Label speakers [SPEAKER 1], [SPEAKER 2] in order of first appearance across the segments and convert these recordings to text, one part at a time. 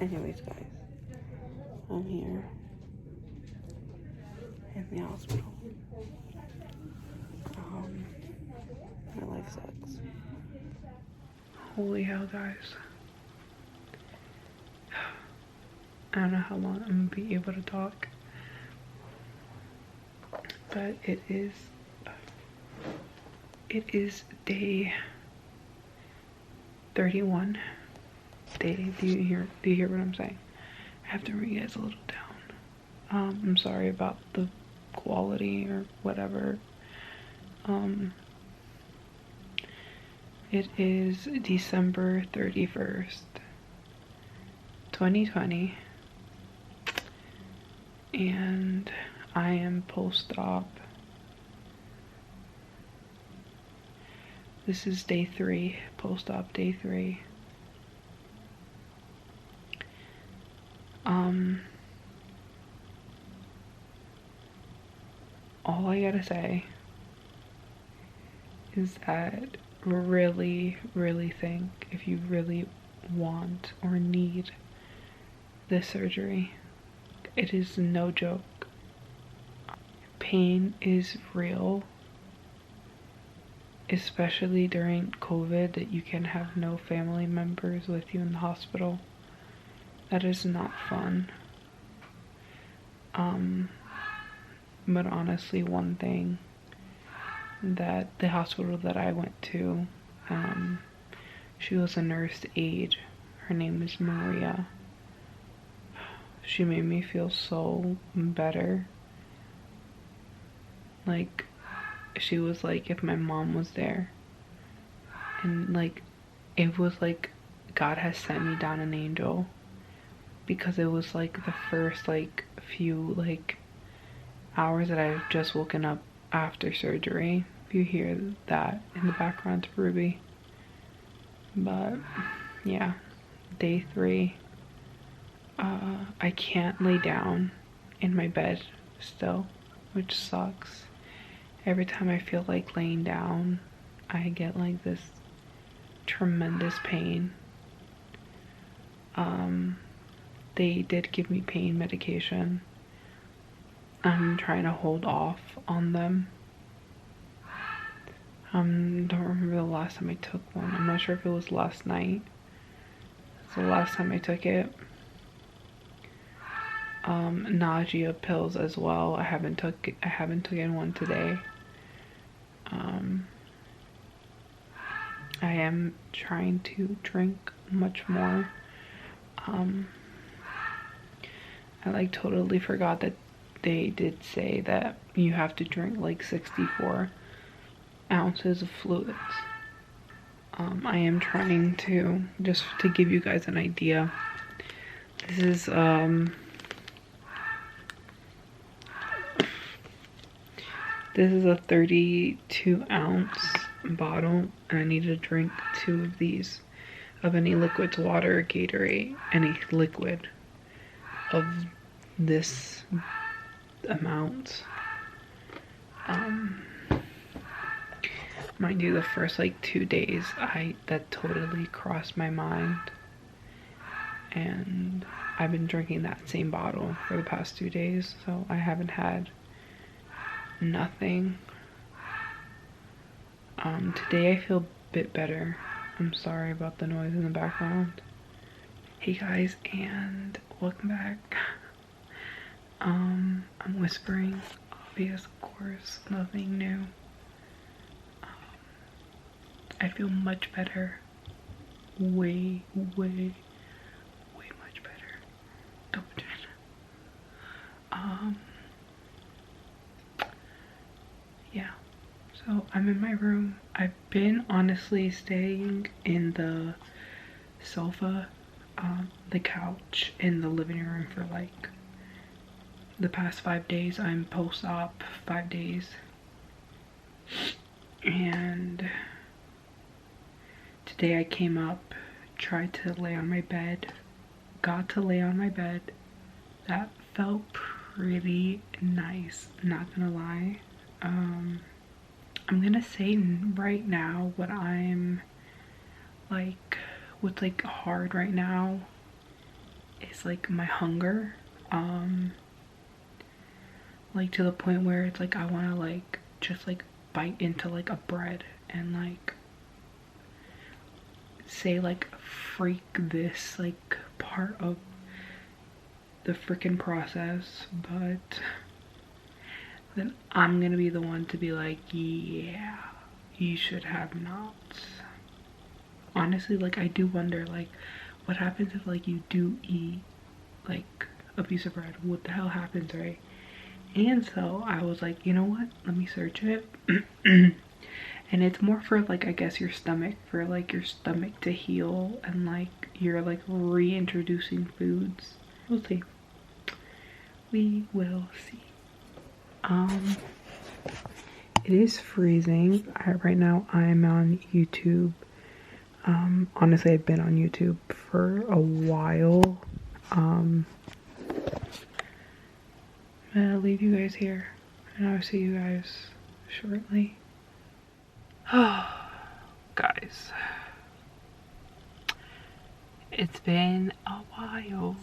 [SPEAKER 1] Anyways, guys, I'm here in the hospital. My life sucks. Holy hell, guys. I don't know how long I'm gonna be able to talk, but it is day 31. Do you hear what I'm saying? I have to bring you guys a little down. I'm sorry about the quality or whatever. It is December 31st, 2020, and I am post-op. This is day 3, post-op day 3. All I gotta say is that really think if you really want or need this surgery, it is no joke. Pain is real, especially during COVID, that you can have no family members with you in the hospital. That is not fun. But honestly, one thing that the hospital that I went to, she was a nurse aide. Her name is Maria. She made me feel so better. Like, she was like if my mom was there. And like, it was like God has sent me down an angel, because it was like the first like few like hours that I've just woken up after surgery. If you hear that in the background, to Ruby. But yeah, day 3. I can't lay down in my bed still, which sucks. Every time I feel like laying down, I get like this tremendous pain. They did give me pain medication. I'm trying to hold off on them. Don't remember the last time I took one. I'm not sure if it was last night. It's the last time I took it. Nausea pills as well. I haven't taken one today. I am trying to drink much more. I like totally forgot that they did say that you have to drink like 64 ounces of fluids. I am trying to, just to give you guys an idea, this is a 32-ounce bottle, and I need to drink 2 of these, of any liquids, water, Gatorade, any liquid of this amount. Mind you, the first like 2 days, that totally crossed my mind, and I've been drinking that same bottle for the past 2 days, so I haven't had nothing. Today I feel a bit better. I'm sorry about the noise in the background. Hey guys, and welcome back. I'm whispering, obvious, of course, nothing new. I feel much better. Way much better. Double chin. Yeah. So I'm in my room. I've been honestly staying in the sofa, the couch in the living room for like the past 5 days. I'm post-op 5 days. And today I came up, tried to lay on my bed, got to lay on my bed. That felt pretty nice, not gonna lie. I'm gonna say right now what I'm like, what's like hard right now is like my hunger, like to the point where it's like I want to like just like bite into like a bread and like say like freak this like part of the freaking process, but then I'm gonna be the one to be like, yeah, you should have not. Honestly, like I do wonder like what happens if like you do eat like a piece of bread. What the hell happens, right? And so I was like, you know what, let me search it. And it's more for like I guess your stomach, for like your stomach to heal, and like you're like reintroducing foods. We'll see. We will see. It is freezing. Right now I'm on YouTube. Honestly, I've been on YouTube for a while. I'm gonna leave you guys here and I'll see you guys shortly. Guys, it's been a while.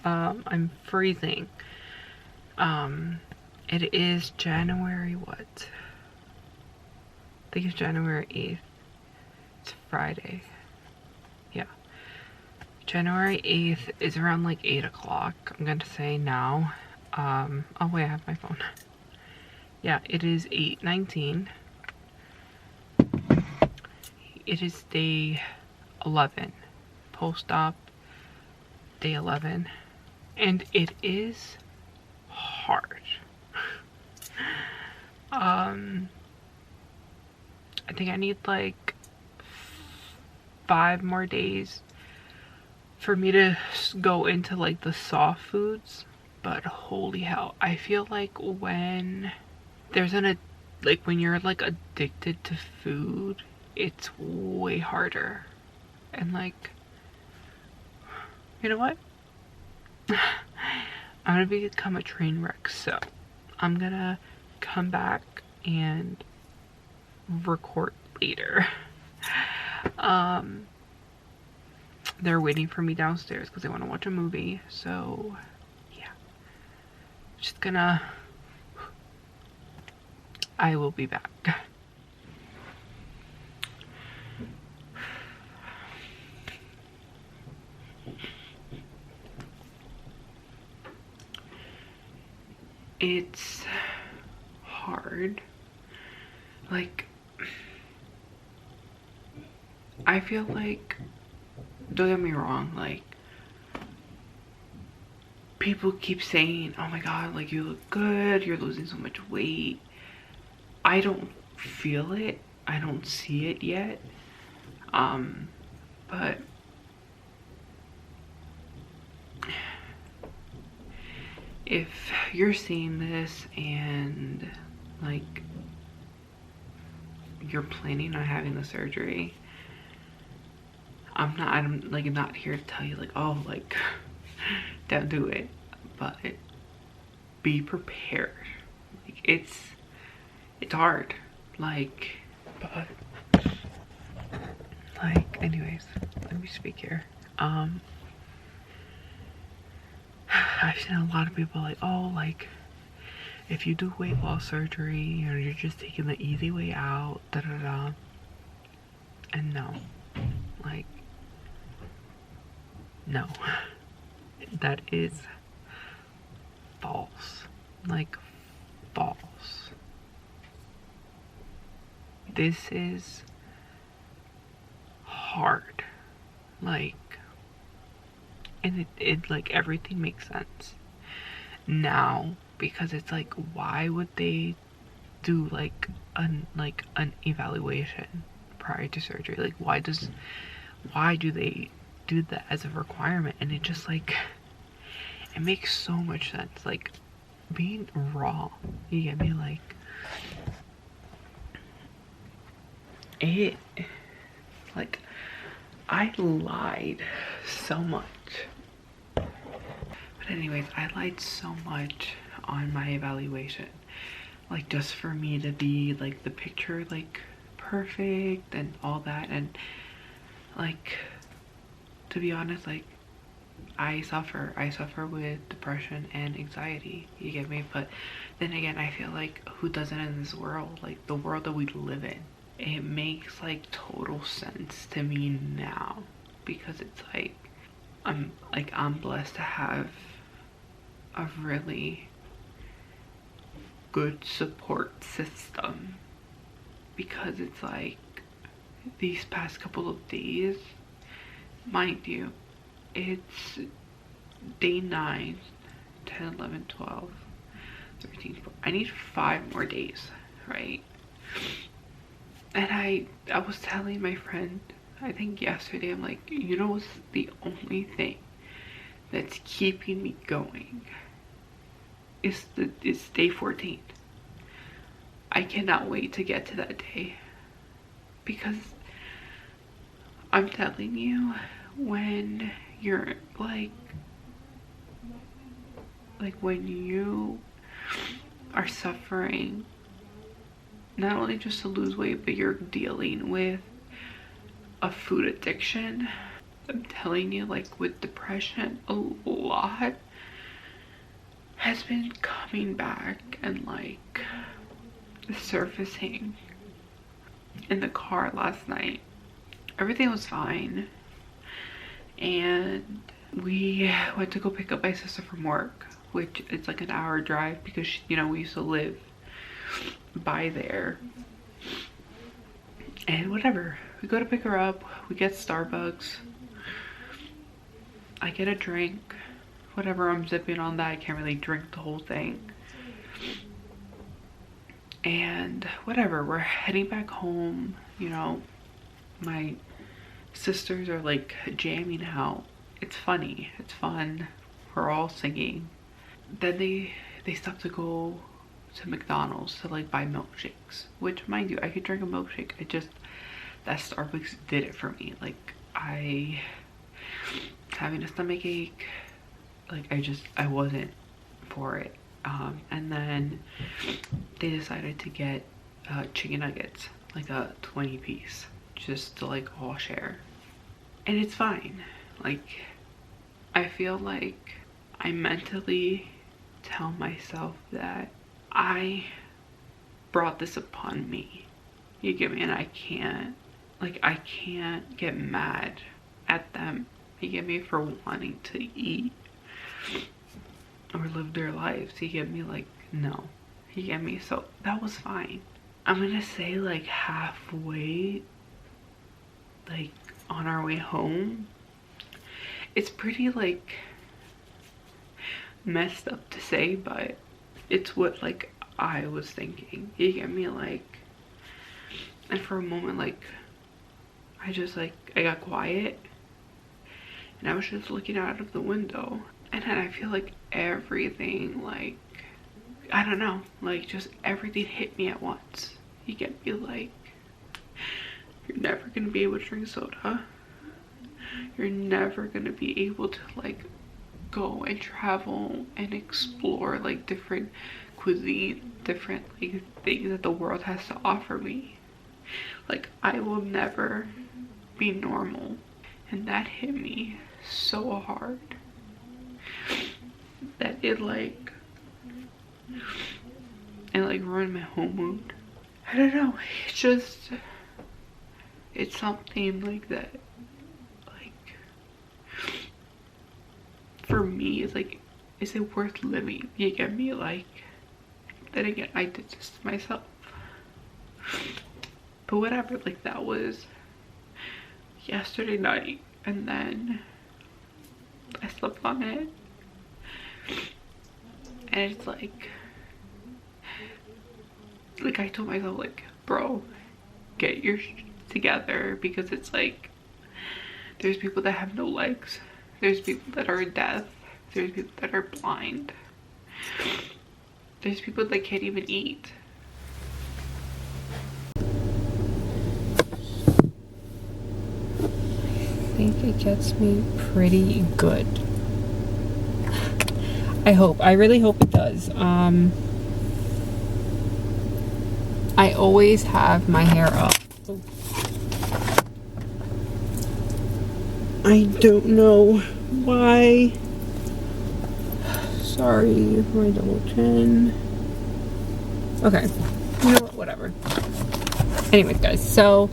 [SPEAKER 1] I'm freezing. It is January what? I think it's January 8th. It's Friday. Yeah. January 8th is around like 8 o'clock. I'm going to say now. Oh wait, I have my phone. Yeah, it is 8:19. It is day 11. Post-op, day 11. And it is hard. I think I need like 5 more days for me to go into like the soft foods, but holy hell, I feel like when there's like when you're like addicted to food, it's way harder. And like, you know what, I'm gonna become a train wreck, so I'm gonna come back and record later. They're waiting for me downstairs because they want to watch a movie, so yeah, just gonna, I will be back. It's hard. Like, I feel like, don't get me wrong, like, people keep saying, oh my god, like, you look good, you're losing so much weight. I don't feel it. I don't see it yet. But if you're seeing this and like you're planning on having the surgery, I'm like not here to tell you like, oh, like don't do it, but be prepared. Like it's hard, like, but like, anyways, let me speak here. I've seen a lot of people like, oh, like if you do weight loss surgery, you know, you're just taking the easy way out, da da da. And no, like, no, that is false. Like, false. This is hard. Like, and it like everything makes sense now, because it's like, why would they do like an evaluation prior to surgery? Like, why do they do that as a requirement? And it just like, it makes so much sense. Like, being raw, you get me? Like, it, like, I lied so much. But anyways, I lied so much on my evaluation, like just for me to be like the picture like perfect and all that. And like, to be honest, like I suffer with depression and anxiety, you get me? But then again, I feel like who doesn't in this world? Like the world that we live in, it makes like total sense to me now, because it's like I'm blessed to have a really good support system, because it's like these past couple of days, mind you, it's day 9, 10, 11, 12, 13, 14. I need 5 more days, right? And I was telling my friend, I think yesterday, I'm like, you know what's the only thing that's keeping me going? It's day 14. I cannot wait to get to that day, because I'm telling you, when you're like when you are suffering, not only just to lose weight, but you're dealing with a food addiction, I'm telling you, like with depression, a lot has been coming back and like surfacing. In the car last night, everything was fine, and we went to go pick up my sister from work, which it's like an hour drive, because she, you know, we used to live by there. And whatever, we go to pick her up, we get Starbucks, I get a drink, whatever, I'm zipping on that. I can't really drink the whole thing. And whatever, we're heading back home. You know, my sisters are like jamming out. It's funny, it's fun, we're all singing. Then they stop to go to McDonald's to like buy milkshakes, which mind you, I could drink a milkshake. I just, that Starbucks did it for me. Like I having a stomach ache, like I wasn't for it. And then they decided to get chicken nuggets, like a 20 piece, just to like all share. And it's fine. Like I feel like I mentally tell myself that I brought this upon me, you get me? And I can't get mad at them, you get me, for wanting to eat or live their lives, you get me? Like, no, you get me? So that was fine. I'm gonna say like halfway, like on our way home, it's pretty like messed up to say, but it's what like I was thinking, you get me? Like, and for a moment, like I just like, I got quiet and I was just looking out of the window, and then I feel like everything, like I don't know, like just everything hit me at once, you get me? Like, you're never gonna be able to drink soda, you're never gonna be able to like go and travel and explore like different cuisine, different like things that the world has to offer me. Like I will never be normal, and that hit me so hard that it like ruined my whole mood. I don't know, it's just, it's something like that, like for me, it's like, is it worth living, you get me? Like, then again, I did this to myself, but whatever. Like that was yesterday night, and then I slept on it, and it's like I told myself, like, bro, get your shit together, because it's like there's people that have no legs, there's people that are deaf, there's people that are blind, there's people that can't even eat. I think it gets me pretty good. I really hope it does. I always have my hair up. I don't know Why? Sorry for my double chin. Okay. You know what? Whatever. Anyways, guys, so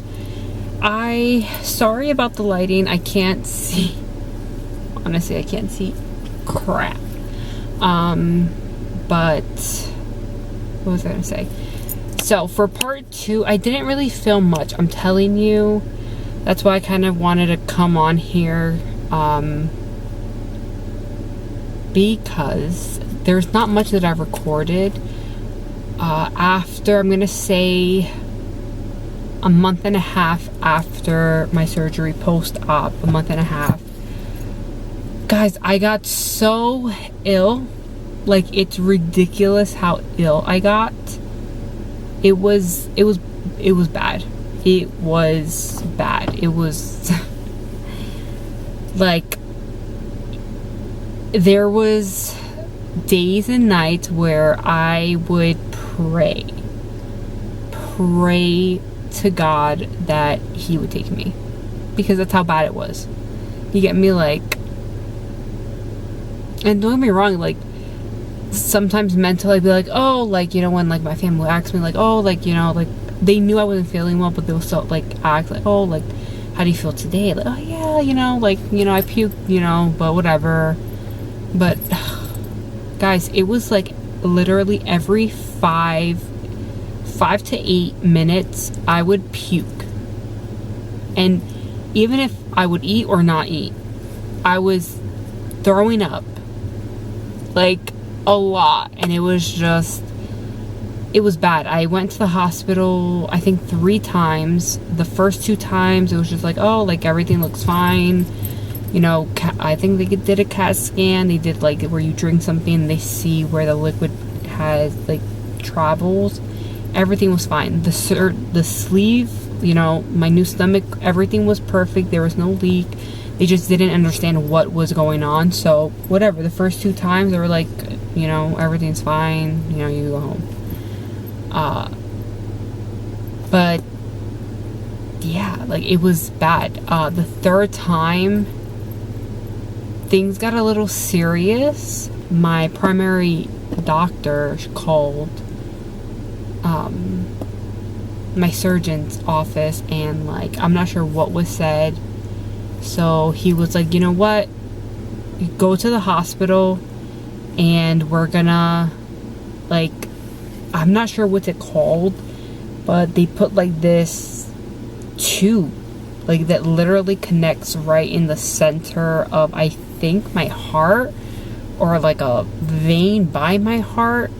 [SPEAKER 1] sorry about the lighting. I can't see. Honestly, I can't see crap. But what was I gonna say? So for part 2, I didn't really film much. I'm telling you. That's why I kind of wanted to come on here. Because there's not much that I've recorded. After, I'm gonna say, a month and a half after my surgery, post-op, a month and a half. Guys, I got so ill. Like, it's ridiculous how ill I got. It was bad. It was bad. It was like, there was days and nights where I would pray to God that he would take me, because that's how bad it was. You get me? Like, and don't get me wrong, like, sometimes mentally I'd be like, oh, like, you know, when like my family asked me like, oh, like, you know, like, they knew I wasn't feeling well, but they will still like ask like, oh, like, how do you feel today? Like, oh yeah, you know, like, you know, I puked, you know, but whatever. But guys, it was like literally every 5 to 8 minutes I would puke. And even if I would eat or not eat, I was throwing up like a lot, and it was bad. I went to the hospital I think 3 times. The first 2 times it was just like, oh, like, everything looks fine, you know. I think they did a CAT scan. They did like where you drink something and they see where the liquid has like travels. Everything was fine. The sleeve, you know, my new stomach, everything was perfect. There was no leak. They just didn't understand what was going on. So whatever, the first 2 times they were like, you know, everything's fine, you know, you go home. But yeah, like, it was bad. The 3rd time things got a little serious. My primary doctor called my surgeon's office, and like, I'm not sure what was said. So he was like, you know what, go to the hospital and we're gonna, like, I'm not sure what's it called, but they put like this tube, like, that literally connects right in the center of, I think, my heart, or like a vein by my heart.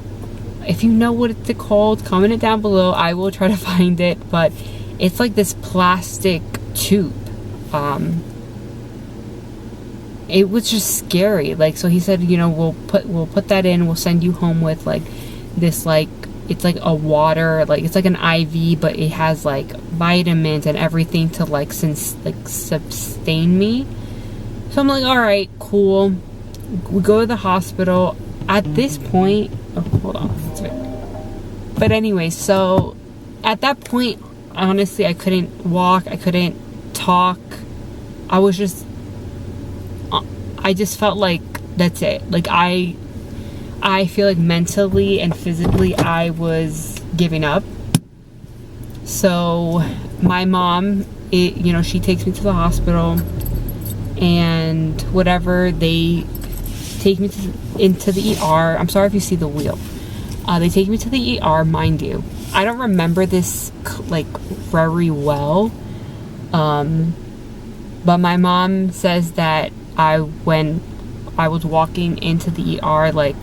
[SPEAKER 1] If you know what it's called, comment it down below. I will try to find it, but it's like this plastic tube. It was just scary. Like, so he said, you know, we'll put that in, we'll send you home with like this, like, it's like a water, like, it's like an IV, but it has like vitamins and everything to like sustain me. So I'm like, all right, cool. We go to the hospital. At this point, oh, hold on, that's right. But anyway, so at that point, honestly, I couldn't walk, I couldn't talk. I just felt like that's it. Like, I feel like mentally and physically I was giving up. So my mom, you know, she takes me to the hospital, and whatever, they take me into the ER. I'm sorry if you see the wheel. They take me to the ER, mind you. I don't remember this like very well. But my mom says that when I was walking into the ER, like,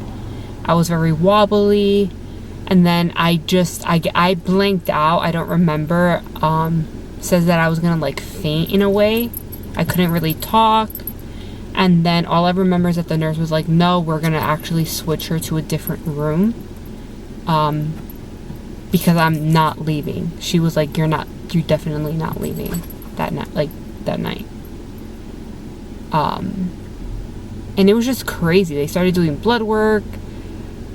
[SPEAKER 1] I was very wobbly, and then I blanked out. I don't remember. Says that I was gonna like faint in a way. I couldn't really talk. And then all I remember is that the nurse was like, no, we're gonna actually switch her to a different room, because I'm not leaving. She was like, you're definitely not leaving that night. And it was just crazy. They started doing blood work.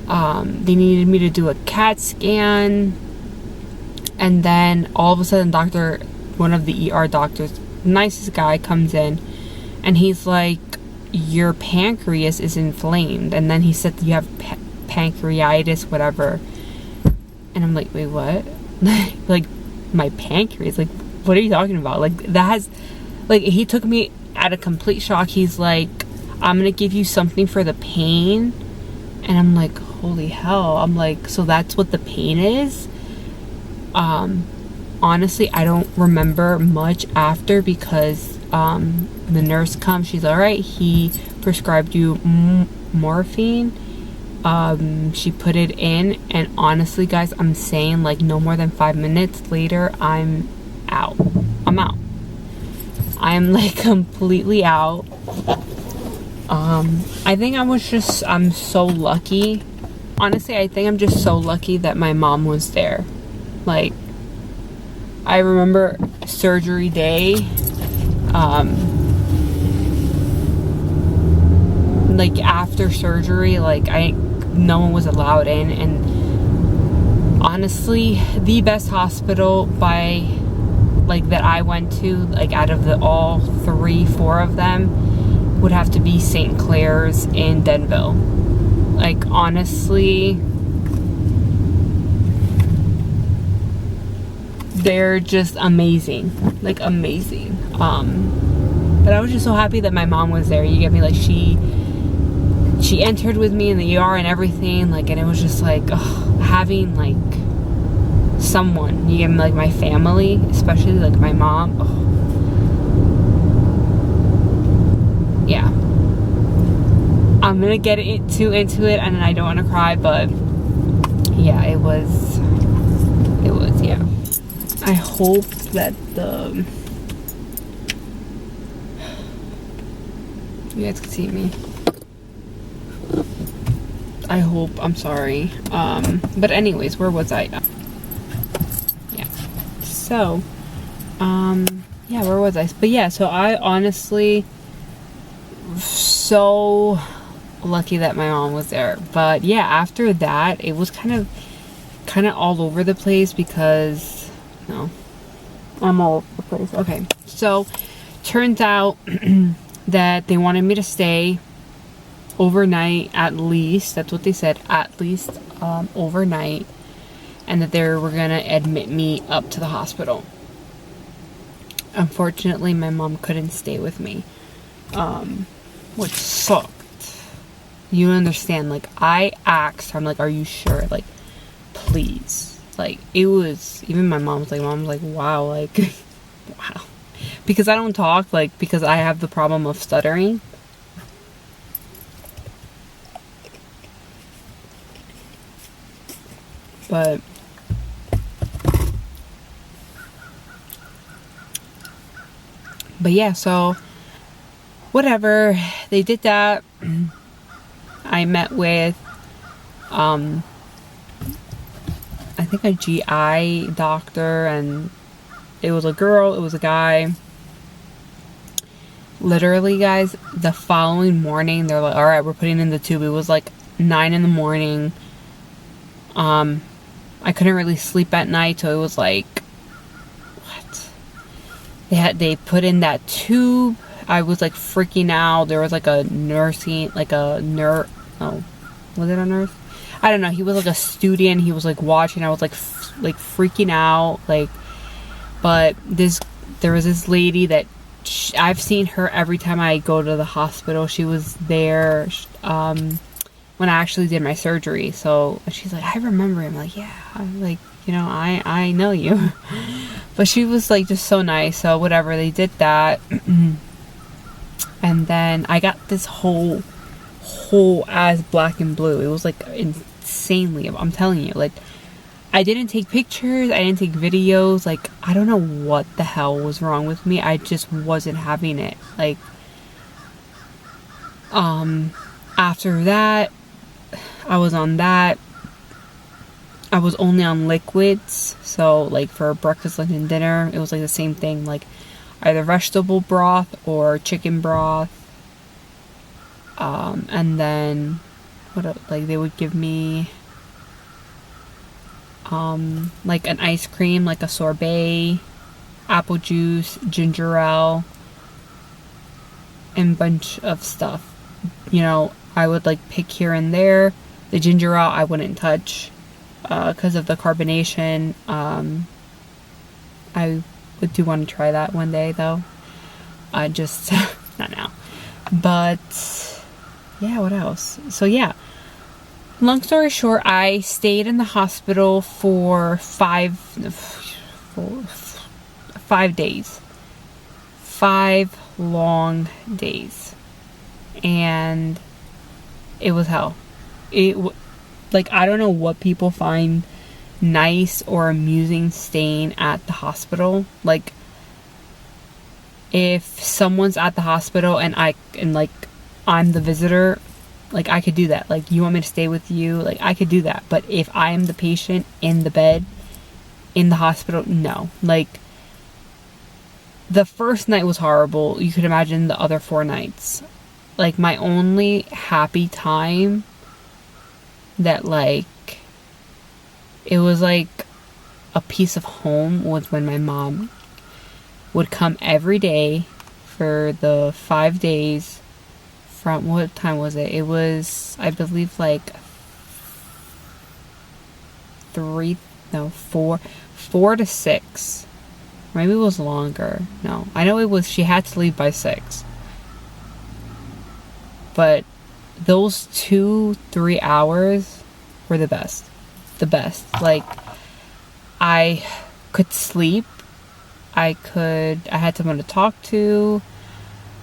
[SPEAKER 1] They needed me to do a CAT scan. And then all of a sudden, one of the ER doctors, nicest guy, comes in, and he's like, your pancreas is inflamed. And then he said you have pancreatitis, whatever. And I'm like, wait, what? Like, my pancreas? Like, what are you talking about? Like, that has, like, he took me at a complete shock. He's like, I'm gonna give you something for the pain. And I'm like, holy hell. I'm like, so that's what the pain is? Honestly, I don't remember much after, because the nurse comes. She's all right, he prescribed you morphine. She put it in, and honestly, guys, I'm saying, like, no more than 5 minutes later, I'm out. I'm out. I'm like completely out. I think I'm so lucky. Honestly, I think I'm just so lucky that my mom was there. Like, I remember surgery day, like after surgery, like no one was allowed in, and honestly, the best hospital by, like, that I went to, like, out of the all 4 of them, would have to be St. Clair's in Denville. Like, honestly, they're just amazing. Like, amazing. But I was just so happy that my mom was there. You get me? Like, she entered with me in the ER and everything, like, and it was just like, ugh, having, like, someone, you get me, like, my family, especially, like, my mom. Ugh. Yeah. I'm gonna get into it, and I don't want to cry, but yeah, it was, yeah. I hope that you guys can see me. I hope. I'm sorry. But anyways, where was I? Yeah. So, yeah, where was I? But yeah, so I honestly so lucky that my mom was there. But yeah, after that, it was kind of all over the place, because no, I'm all over the place. Okay, so turns out that they wanted me to stay overnight, at least. That's what they said, at least overnight, and that they were gonna admit me up to the hospital. Unfortunately, my mom couldn't stay with me, which sucked. You understand? Like, I asked her, I'm like, are you sure? Like, please. Like, it was, even my mom's like, wow, like, wow. Because I don't talk, like, because I have the problem of stuttering. But yeah, so whatever, they did that. I met with I think a GI doctor, and it was a girl, it was a guy. Literally, guys, the following morning, they're like, all right, we're putting in the tube. It was like 9 in the morning. I couldn't really sleep at night, so it was like, what? They put in that tube. I was like freaking out. There was like a nursing, like a nurse. Oh, was it a nurse? I don't know. He was like a student. He was like watching. I was like freaking out. Like, but there was this lady that I've seen her every time I go to the hospital. She was there when I actually did my surgery. So she's like, I remember him. Like, yeah, like, you know, I know you. But she was like just so nice. So whatever, they did that. And then I got this whole ass black and blue. It was like insanely, I'm telling you, like, I didn't take pictures, I didn't take videos, like, I don't know what the hell was wrong with me. I just wasn't having it. Like, after that, I was on that. I was only on liquids, so like for breakfast, lunch, and dinner, it was like the same thing, like either vegetable broth or chicken broth. And then what else? Like they would give me like an ice cream, like a sorbet, apple juice, ginger ale, and bunch of stuff. You know, I would like pick here and there. The ginger ale I wouldn't touch because of the carbonation. I do want to try that one day though. Just not now. But yeah, what else? So yeah, long story short, I stayed in the hospital for 5 days. 5 long days. And it was hell. Like, I don't know what people find nice or amusing staying at the hospital. Like, if someone's at the hospital and I'm the visitor, like, I could do that. Like, you want me to stay with you? Like, I could do that. But if I am the patient in the bed in the hospital, no. Like, the first night was horrible. You could imagine the other 4 nights. Like, my only happy time that, like, it was like a piece of home was when my mom would come every day for the 5 days from, what time was it? It was, I believe, like 4 to 6. Maybe it was longer. No, I know it was, she had to leave by 6. But those 2-3 hours were the best. The best. Like, I could sleep. I had someone to talk to.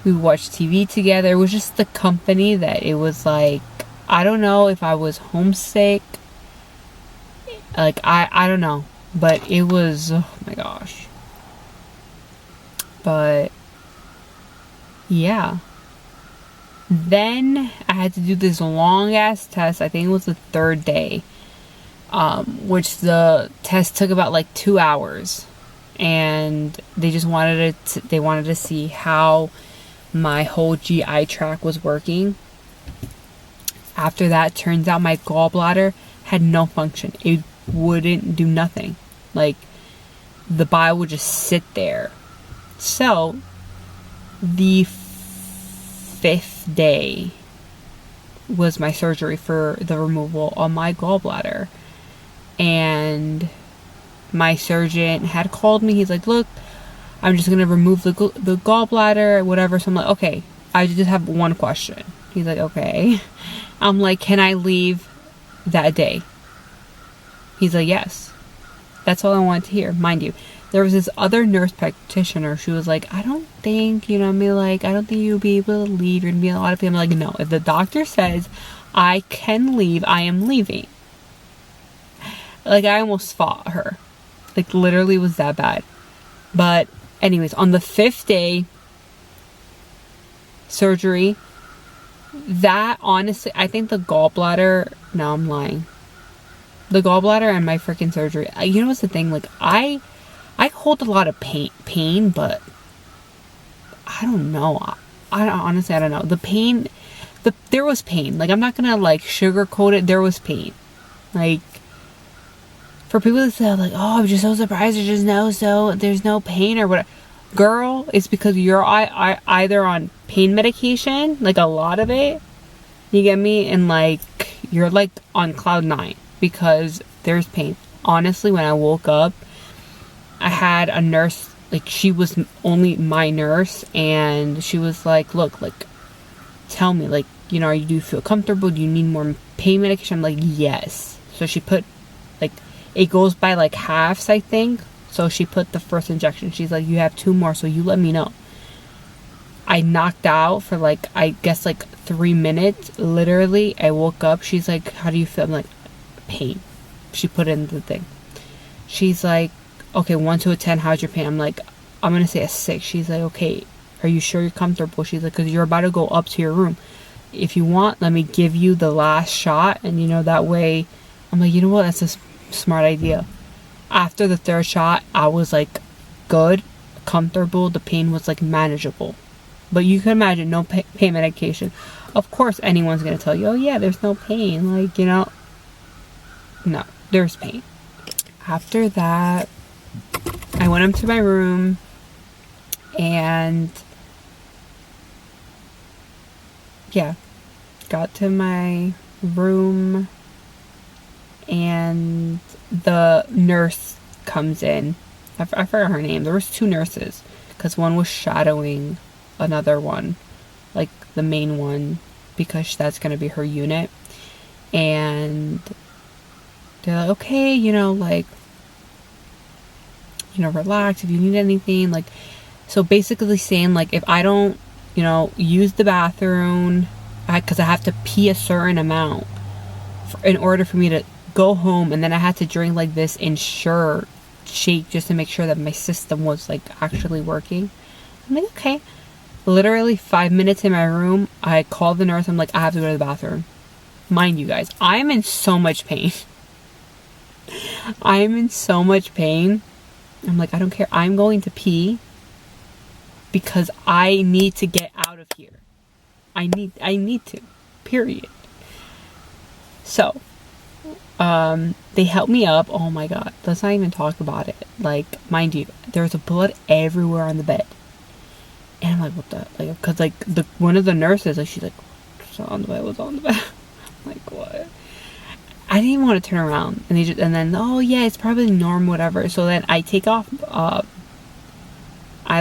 [SPEAKER 1] We watched TV together. It was just the company that it was like, I don't know if I was homesick. Like, I don't know. But it was, oh my gosh. But, yeah. Then I had to do this long ass test. I think it was the 3rd day, which the test took about like 2 hours, and they just wanted to see how my whole GI tract was working. After that, turns out my gallbladder had no function. It wouldn't do nothing. Like, the bile would just sit there. So the 5th day was my surgery for the removal of my gallbladder, and my surgeon had called me. He's like, look, I'm just gonna remove the gallbladder, whatever. So I'm like, okay, I just have one question. He's like, okay. I'm like, can I leave that day? He's like, yes. That's all I wanted to hear. Mind you, there was this other nurse practitioner. She was like, I don't think, you know what I mean? Like, I don't think you'll be able to leave. You're going to be a lot of people. I'm like, no. If the doctor says I can leave, I am leaving. Like, I almost fought her. Like, literally was that bad. But anyways, on the 5th day surgery, that honestly, I think the gallbladder, no, I'm lying. The gallbladder and my freaking surgery, you know what's the thing? Like, I hold a lot of pain, but I don't know. Honestly, I don't know. The pain, there was pain. Like, I'm not gonna, like, sugarcoat it. There was pain. Like, for people that say, like, oh, I'm just so surprised there's no pain or whatever. Girl, it's because you're either on pain medication, like a lot of it, you get me? And, like, you're, like, on cloud 9 because there's pain. Honestly, when I woke up, I had a nurse, like, she was only my nurse, and she was like, look, like, tell me, like, you know, do you feel comfortable? Do you need more pain medication? I'm like, yes. So she put, like, it goes by, like, halves, I think. So she put the first injection. She's like, you have 2 more, so you let me know. I knocked out for, like, I guess, like, 3 minutes. Literally, I woke up. She's like, how do you feel? I'm like, pain. She put in the thing. She's like, okay, 1 to a 10, how's your pain? I'm like, I'm gonna say a 6. She's like, okay, are you sure you're comfortable? She's like, because you're about to go up to your room. If you want, let me give you the last shot, and, you know, that way. I'm like, you know what, that's a smart idea. After the 3rd shot, I was, like, good, comfortable. The pain was, like, manageable. But you can imagine, no pain medication. Of course, anyone's gonna tell you, oh yeah, there's no pain. Like, you know, no, there's pain. After that, I went up to my room, and yeah, got to my room and the nurse comes in. I forgot her name. There was 2 nurses because one was shadowing another one, like the main one, because that's going to be her unit. And they're like, okay, like, relax if you need anything. Like, so basically saying, like, if I don't, use the bathroom, because I have to pee a certain amount in order for me to go home, and then I had to drink like this Ensure shake just to make sure that my system was like actually working. I'm like, okay. Literally 5 minutes in my room, I called the nurse. I'm like, I have to go to the bathroom. Mind you guys, I'm in so much pain. I'm in so much pain. I'm like, I don't care. I'm going to pee because I need to get out of here. I need to. Period. So, they helped me up. Oh my god, let's not even talk about it. Like, mind you, there was blood everywhere on the bed. And I'm like, what the, like, because like one of the nurses, like, she's like, what's on the bed? What's on the bed? I'm like, what? I didn't even want to turn around, and then, oh yeah, it's probably normal, whatever. So then I take off. I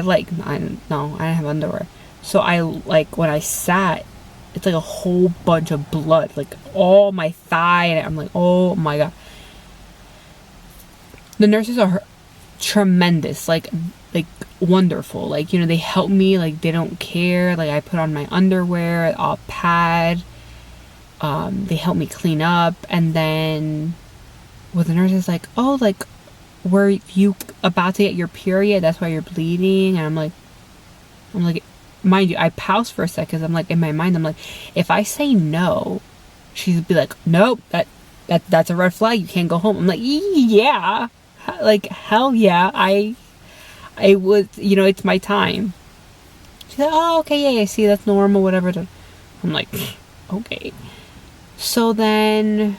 [SPEAKER 1] didn't have underwear. So I, like, when I sat, it's like a whole bunch of blood, like all my thigh, and I'm like, oh my god. The nurses are tremendous, like wonderful. Like, they help me, like, they don't care. Like, I put on my underwear, a pad. They help me clean up, and then the nurse is like, oh, like, were you about to get your period? That's why you're bleeding. And I'm like, mind you, I paused for a second. I'm like, in my mind, I'm like, if I say no, she'd be like, nope, that's a red flag. You can't go home. I'm like, yeah, like, hell yeah, I would, it's my time. She's like, oh, okay, yeah, see, that's normal, whatever. I'm like, okay. So then,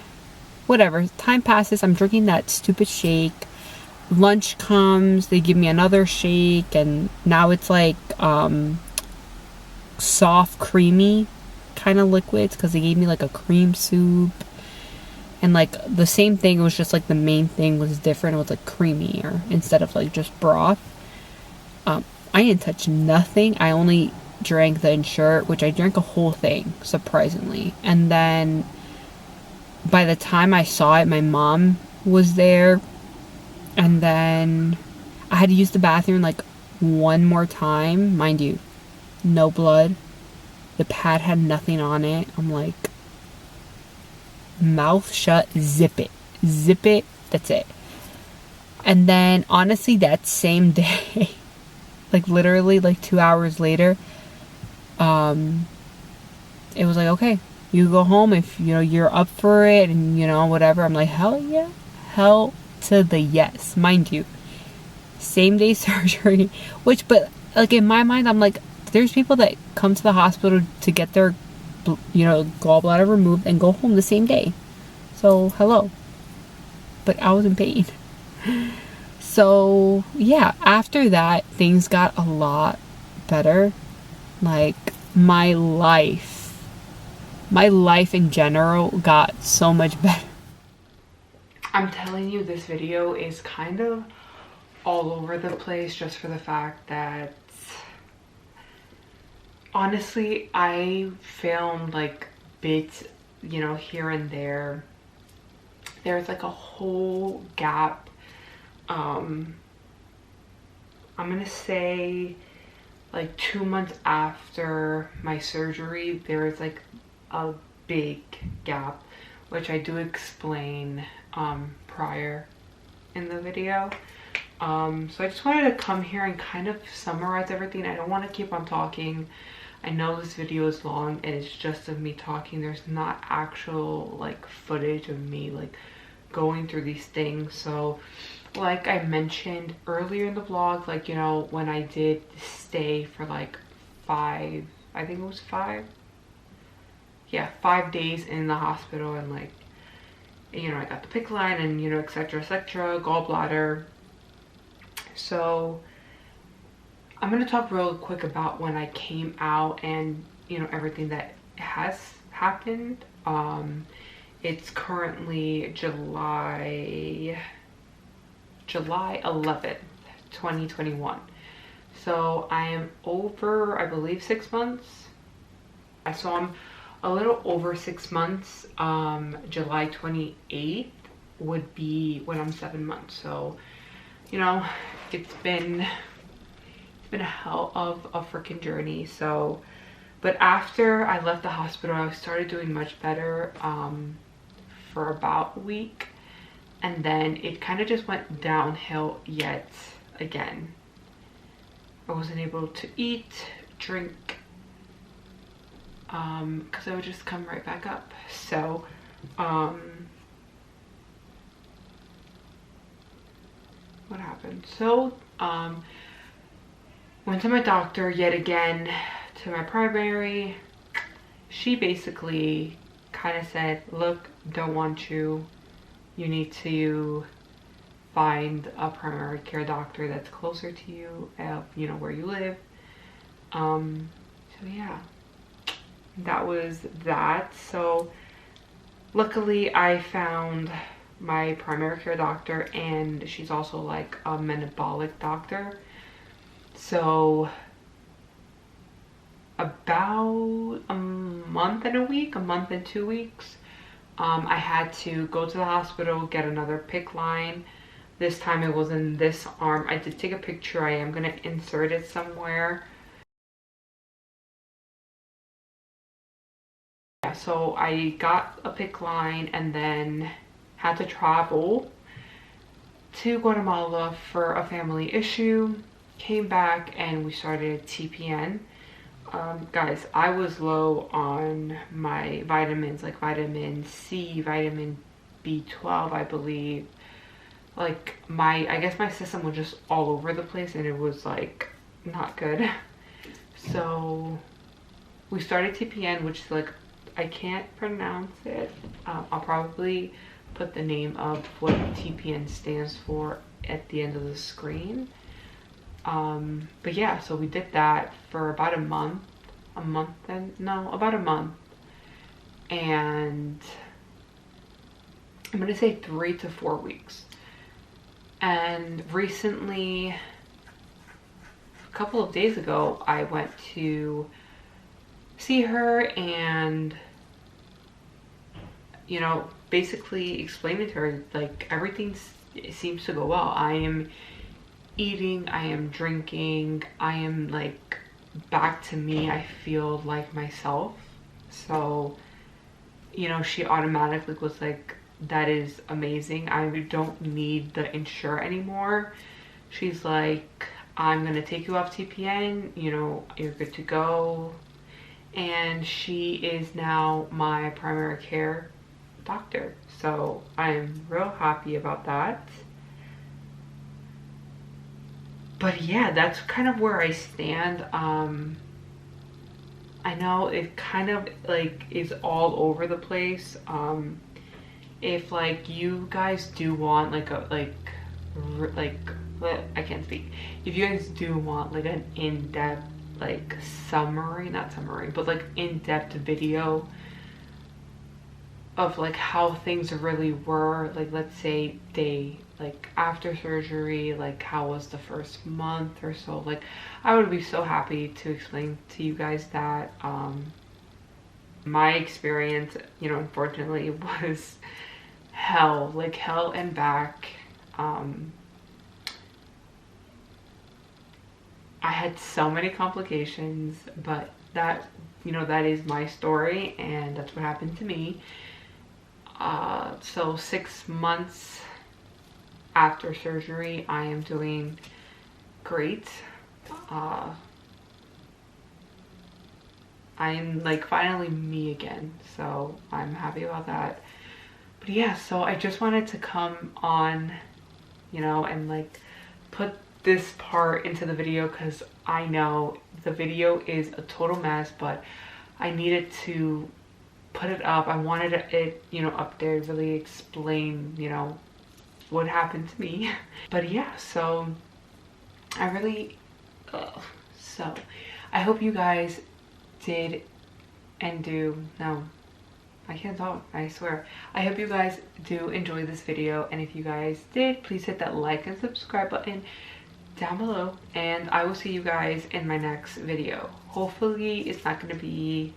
[SPEAKER 1] whatever, time passes. I'm drinking that stupid shake. Lunch comes, they give me another shake, and now it's like soft, creamy kind of liquids, because they gave me like a cream soup. And like the same thing, it was just like the main thing was different. It was like creamier instead of like just broth. I didn't touch nothing. I only drank the Ensure, which I drank a whole thing, surprisingly. And then by the time I saw it, my mom was there. And then I had to use the bathroom like one more time. Mind you, no blood. The pad had nothing on it. I'm like, mouth shut, zip it, that's it. And then honestly, that same day, like literally like 2 hours later, it was like, okay, you go home if you're up for it, and whatever. I'm like, hell yeah, hell to the yes. Mind you, same day surgery, but like in my mind, I'm like, there's people that come to the hospital to get their gallbladder removed and go home the same day. So hello. But I was in pain. So yeah, after that, things got a lot better. Like, my life in general got so much better. I'm telling you, this video is kind of all over the place, just for the fact that honestly, I filmed like bits, here and there. There's like a whole gap. I'm gonna say like 2 months after my surgery, there is like a big gap, which I do explain prior in the video. So I just wanted to come here and kind of summarize everything. I don't want to keep on talking. I know this video is long and it's just of me talking. There's not actual like footage of me like going through these things. So like I mentioned earlier in the vlog, like, when I did stay for like 5 days in the hospital, and like, I got the PICC line and, etc, gallbladder. So I'm going to talk real quick about when I came out and, everything that has happened. It's currently July 11th, 2021. So I am over, I believe, 6 months. So I'm a little over 6 months. July 28th would be when I'm 7 months. So, you know, it's been a hell of a freaking journey. So, but after I left the hospital, I started doing much better for about a week. And then it kind of just went downhill yet again. I wasn't able to eat, drink, because I would just come right back up. So, what happened? So, went to my doctor yet again, to my primary. She basically kind of said, look, don't want you. You need to find a primary care doctor that's closer to you, you know, where you live. So yeah, that was that. So luckily I found my primary care doctor, and she's also like a metabolic doctor. So about a month and 2 weeks, I had to go to the hospital, get another PICC line. This time it was in this arm. I did take a picture. I am gonna insert it somewhere. Yeah, so I got a PICC line and then had to travel to Guatemala for a family issue. Came back and we started TPN. Guys, I was low on my vitamins, like vitamin C, vitamin B12, I believe. Like I guess my system was just all over the place, and it was like not good. So we started TPN, which is like, I can't pronounce it. I'll probably put the name of what TPN stands for at the end of the screen. But yeah, so we did that for about a month, about a month. And I'm gonna say 3 to 4 weeks. And recently, a couple of days ago, I went to see her and, you know, basically explaining to her, like, everything seems to go well. I am eating, I am drinking, I am like back to me. I feel like myself. So, you know, she automatically was like, that is amazing. I don't need the Ensure anymore. She's like, I'm gonna take you off TPN, you know, you're good to go. And she is now my primary care doctor. So I'm real happy about that. But yeah, that's kind of where I stand. I know it kind of like is all over the place. If like you guys do want like I can't speak. If you guys do want like an in-depth like not summary, but like in-depth video of like how things really were, like let's say like after surgery, like how was the first month or so, like I would be so happy to explain to you guys that. My experience, you know, unfortunately was hell, like hell and back. I had so many complications, but that, you know, that is my story and that's what happened to me. So 6 months after surgery, I am doing great. I'm like finally me again, so I'm happy about that. But yeah, so I just wanted to come on, you know, and like put this part into the video because I know the video is a total mess, but I needed to put it up. I wanted it, you know, up there, really explain, you know, what happened to me. But yeah, so I really, so I hope you guys did and do, no, I can't talk, I swear. I hope you guys do enjoy this video, and if you guys did, please hit that like and subscribe button down below, and I will see you guys in my next video. Hopefully it's not going to be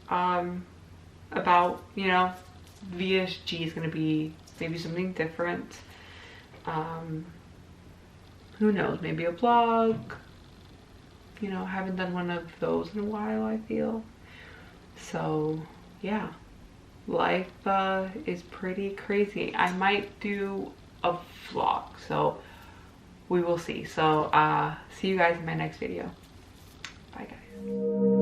[SPEAKER 1] about, you know, VSG. Is going to be maybe something different. Who knows, maybe a vlog. You know, haven't done one of those in a while, I feel. So yeah, life is pretty crazy. I might do a vlog, so we will see. So see you guys in my next video. Bye guys.